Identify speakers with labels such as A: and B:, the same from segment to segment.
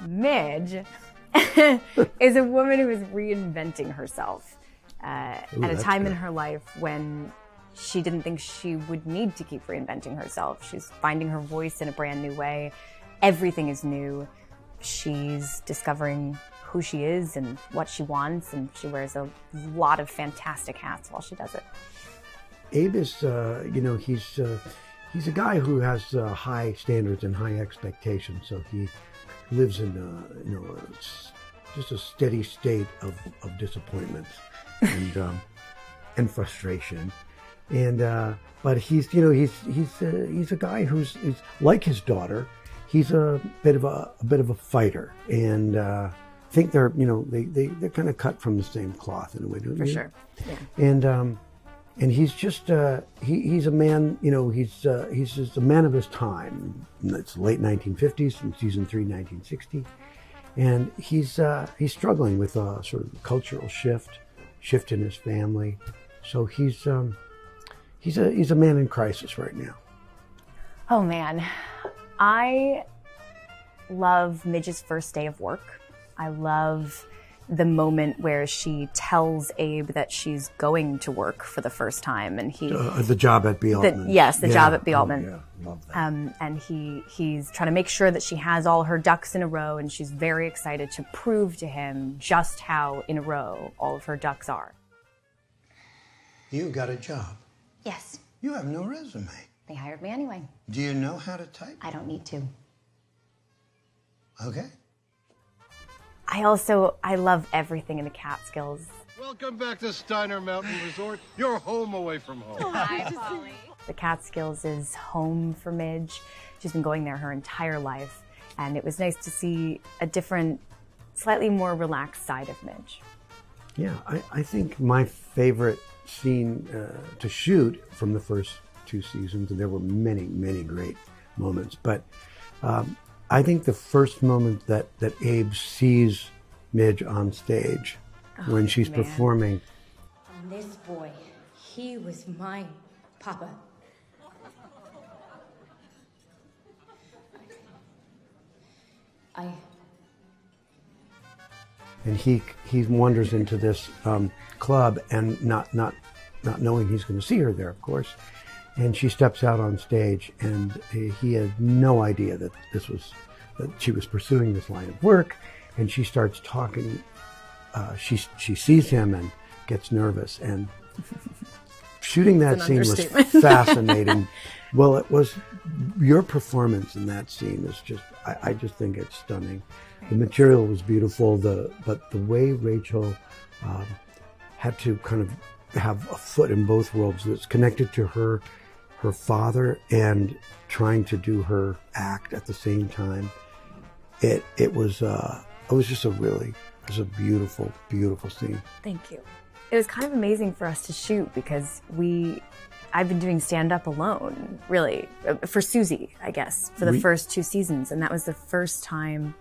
A: Midge is a woman who is reinventing herself at a time in her life when she didn't think she would need to keep reinventing herself. She's finding her voice in a brand new way. Everything is new. She's discovering who she is and what she wants, and she wears a lot of fantastic hats while she does it.
B: Abe is, he's a guy who has high standards and high expectations. So he lives in, just a steady state of disappointment and frustration. And but he's a guy who's like his daughter. He's a bit of a fighter, and I think they're they're kind of cut from the same cloth in a way, don't you?
A: For sure, yeah.
B: And he's just he's a man, he's just a man of his time. It's late 1950s, from season 3, 1960, and he's struggling with a sort of cultural shift in his family. So he's a man in crisis right now.
A: Oh man, I love Midge's first day of work. I love the moment where she tells Abe that she's going to work for the first time, and he
B: the job at B. Altman.
A: Job at B. Altman.
B: Oh, yeah, love that.
A: And he's trying to make sure that she has all her ducks in a row, and she's very excited to prove to him just how in a row all of her ducks are.
C: You got a job.
D: Yes.
C: You have no resume.
D: They hired me anyway.
C: Do you know how to type?
D: I don't need to.
C: Okay.
A: I love everything in the Catskills.
E: Welcome back to Steiner Mountain Resort. You're home away from home.
D: Hi, Polly.
A: The Catskills is home for Midge. She's been going there her entire life, and it was nice to see a different, slightly more relaxed side of Midge.
B: Yeah, I think my favorite scene to shoot from the first 2 seasons, and there were many, many great moments, but I think the first moment that Abe sees Midge on stage when she's performing.
D: And this boy, he was mine, Papa.
B: And he wanders into this club, and not knowing he's going to see her there, of course. And she steps out on stage, and he had no idea that that she was pursuing this line of work. And she starts talking. She sees him and gets nervous. And shooting that scene was fascinating. Well, it was your performance in that scene is just. I just think it's stunning. The material was beautiful. But the way Rachel had to kind of have a foot in both worlds. That's connected to her father and trying to do her act at the same time. It was just a beautiful, beautiful scene.
A: Thank you. It was kind of amazing for us to shoot because I've been doing stand-up alone, really, for Susie, I guess, for the first 2 seasons. And that was the first time,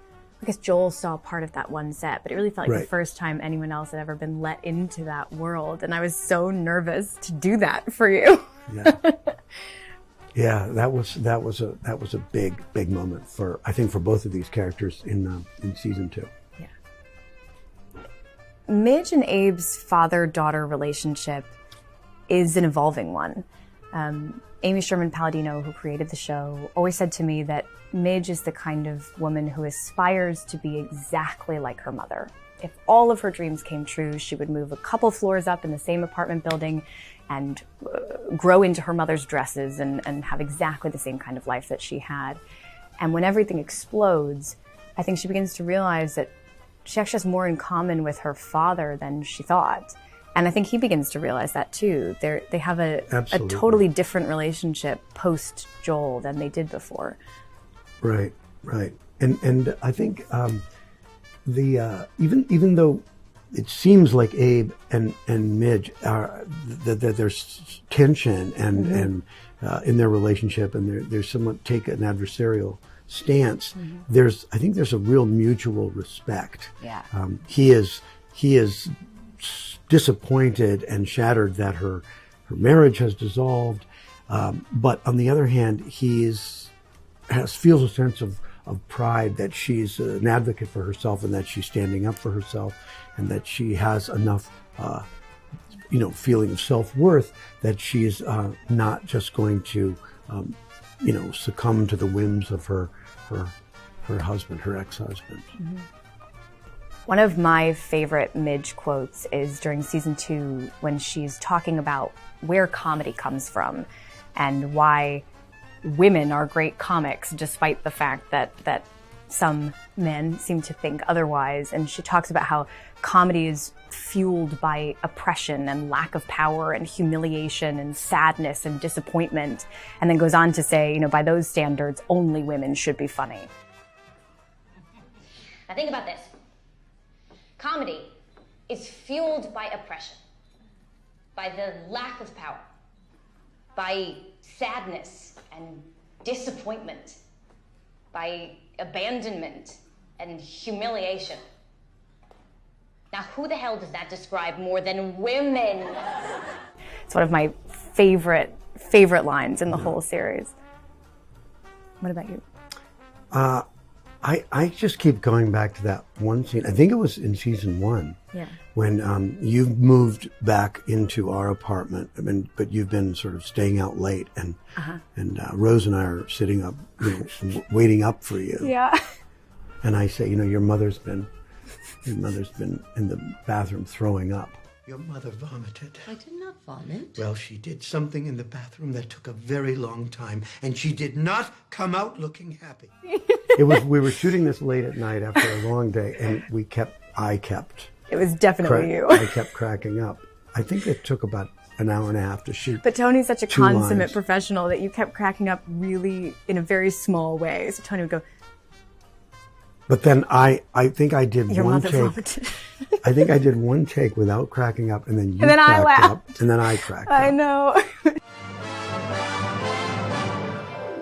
A: I guess Joel saw part of that one set, but it really felt like the first time anyone else had ever been let into that world. And I was so nervous to do that for you.
B: Yeah. Yeah, that was a big moment I think for both of these characters in season 2.
A: Yeah. Midge and Abe's father-daughter relationship is an evolving one. Amy Sherman Palladino, who created the show, always said to me that Midge is the kind of woman who aspires to be exactly like her mother. If all of her dreams came true, she would move a couple floors up in the same apartment building and grow into her mother's dresses and have exactly the same kind of life that she had. And when everything explodes, I think she begins to realize that she actually has more in common with her father than she thought. And I think he begins to realize that too. They have a totally different relationship post Joel than they did before. Right.
B: And I think even though it seems like Abe and Midge that there's tension and in their relationship, and they're somewhat take an adversarial stance. I think there's a real mutual respect.
A: Yeah.
B: He is disappointed and shattered that her marriage has dissolved, but on the other hand, feels a sense of pride that she's an advocate for herself and that she's standing up for herself and that she has enough, feeling of self-worth that she's not just going to, succumb to the whims of her husband, her ex-husband.
A: Mm-hmm. One of my favorite Midge quotes is during season 2 when she's talking about where comedy comes from and why women are great comics despite the fact that some men seem to think otherwise. And she talks about how comedy is fueled by oppression and lack of power and humiliation and sadness and disappointment, and then goes on to say, by those standards, only women should be funny.
D: Now think about this. Comedy is fueled by oppression, by the lack of power, by sadness and disappointment, by abandonment and humiliation. Now, who the hell does that describe more than women?
A: It's one of my favorite lines in the whole series. What about you?
B: I just keep going back to that one scene. I think it was in season 1.
A: Yeah.
B: When you've moved back into our apartment, but you've been sort of staying out late, and Rose and I are sitting up, waiting up for you.
A: Yeah.
B: And I say, your mother's been in the bathroom throwing up.
C: Your mother vomited.
F: I did not vomit.
C: Well, she did something in the bathroom that took a very long time, and she did not come out looking happy.
B: We were shooting this late at night after a long day, and I kept.
A: It was definitely you.
B: I kept cracking up. I think it took about an hour and a half to shoot.
A: But Tony's such a
B: 2
A: consummate
B: lines.
A: professional that you kept cracking up really in a very small way. So Tony would go,
B: But then I think I did
A: your
B: one
A: mother
B: take.
A: vomited.
B: I think I did one take without cracking up, and then you
A: And then I
B: cracked
A: laughed.
B: up, and then I cracked
A: I
B: up.
A: know.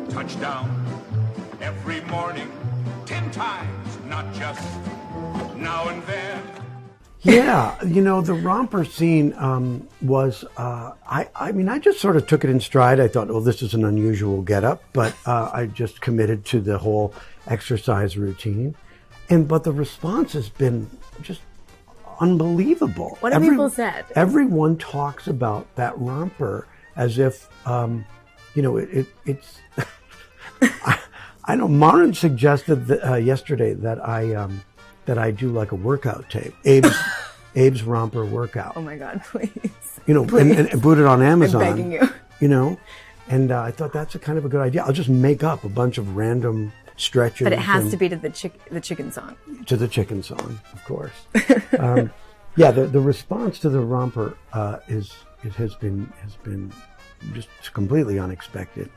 G: Touchdown every morning, 10 times, not just now and then.
B: Yeah, the romper scene was, I just sort of took it in stride. I thought, well, this is an unusual getup, but I just committed to the whole exercise routine. But the response has been just unbelievable.
A: What have people said?
B: Everyone talks about that romper as if, it's... I know Marin suggested yesterday that I do like a workout tape, Abe's romper workout.
A: Oh my God, please.
B: And put it on Amazon.
A: I'm begging you.
B: And I thought that's a kind of a good idea. I'll just make up a bunch of random stretches.
A: But it has to be to the chicken song.
B: To the chicken song, of course. The response to the romper has been just completely unexpected,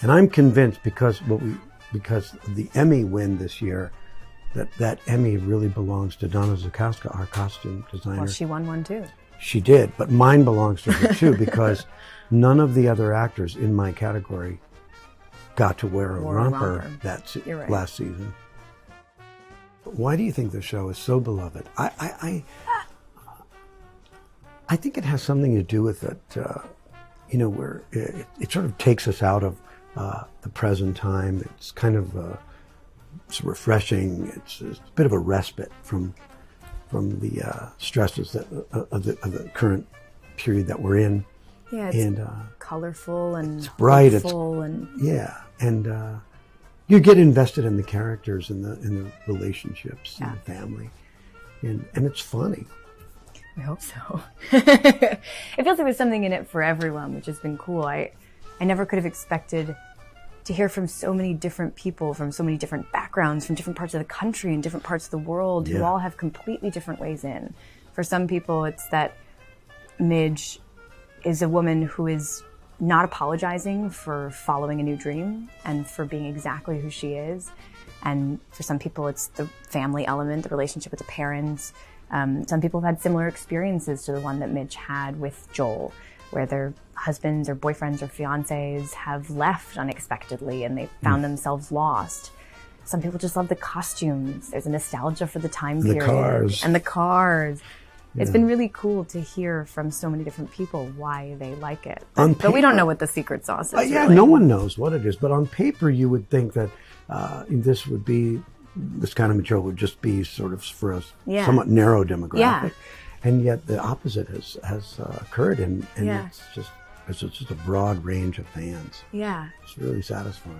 B: and I'm convinced because the Emmy win this year, that Emmy really belongs to Donna Zakowska, our costume designer.
A: Well, she won one too.
B: She did, but mine belongs to her too because none of the other actors in my category got to wear a romper
A: Right.
B: last season. But why do you think the show is so beloved? I think it has something to do with it, where it sort of takes us out of the present time. It's kind of it's refreshing. It's a bit of a respite from the stresses of the current period that we're in.
A: Yeah, it's colorful and
B: it's bright.
A: hopeful and
B: You get invested in the characters and the relationships and the family, and it's funny.
A: I hope so. It feels like there's something in it for everyone, which has been cool. I never could have expected to hear from so many different people, from so many different backgrounds, from different parts of the country and different parts of the world, who all have completely different ways in. For some people, it's that Midge is a woman who is not apologizing for following a new dream and for being exactly who she is. And for some people, it's the family element, the relationship with the parents. Some people have had similar experiences to the one that Midge had with Joel, where their husbands or boyfriends or fiancés have left unexpectedly and they found themselves lost. Some people just love the costumes. There's a nostalgia for the time period. And the cars. Yeah. It's been really cool to hear from so many different people why they like it. But we don't know what the secret sauce is.
B: No one knows what it is. But on paper, you would think that this kind of material would just be sort of for a
A: Yeah.
B: somewhat narrow demographic.
A: Yeah.
B: And yet the opposite has occurred, and
A: Yeah.
B: it's just a broad range of fans.
A: Yeah.
B: It's really satisfying.